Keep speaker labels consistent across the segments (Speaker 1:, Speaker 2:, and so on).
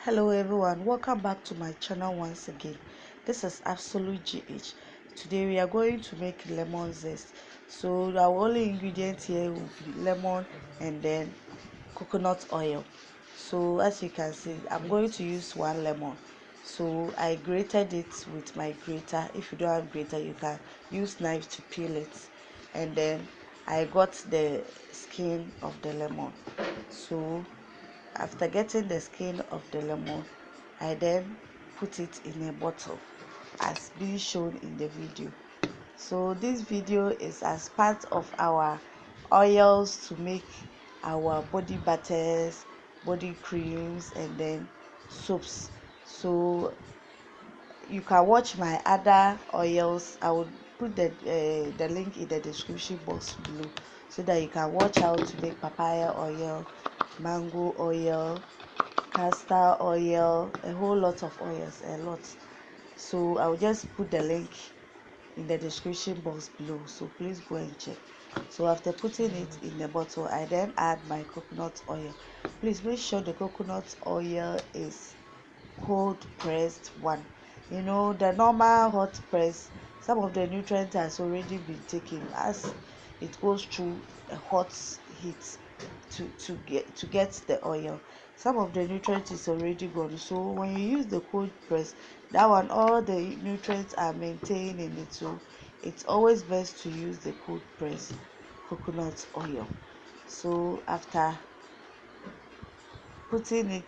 Speaker 1: Hello everyone, welcome back to my channel once again. This is Absolutegh. Today we are going to make lemon zest. So our only ingredient here will be lemon and then coconut oil. So as you can see, I'm going to use one lemon. So I grated it with my grater. If you don't have grater, you can use knife to peel it. And then I got the skin of the lemon. So after getting the skin of the lemon, I then put it in a bottle as being shown in the video. So this video is as part of our oils to make our body butters, body creams, and then soaps. So you can watch my other oils. I will put the link in the description box below so that you can watch how to make papaya oil, mango oil, castor oil, a whole lot of oils, a lot. So I'll just put the link in the description box below, so please go and check. So after putting it in the bottle, I then add my coconut oil. Please make sure the coconut oil is cold pressed one. You know, the normal hot press, some of the nutrients has already been taken as it goes through a hot heat to get the oil. Some of the nutrients is already gone. So when you use the cold press, that one, all the nutrients are maintained in it. So it's always best to use the cold press coconut oil. So after putting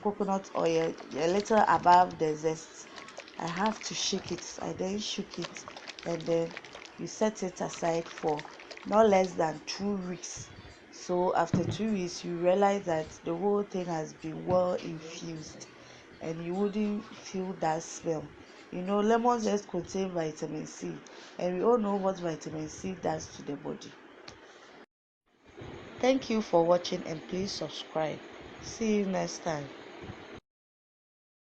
Speaker 1: coconut oil a little above the zest, I have to shake it. I then shook it, and then you set it aside for not less than 2 weeks. So after 2 weeks, you realize that the whole thing has been well infused and you wouldn't feel that smell. You know, lemon zest contain vitamin C, and we all know what vitamin C does to the body. Thank you for watching, and please subscribe. See you next time.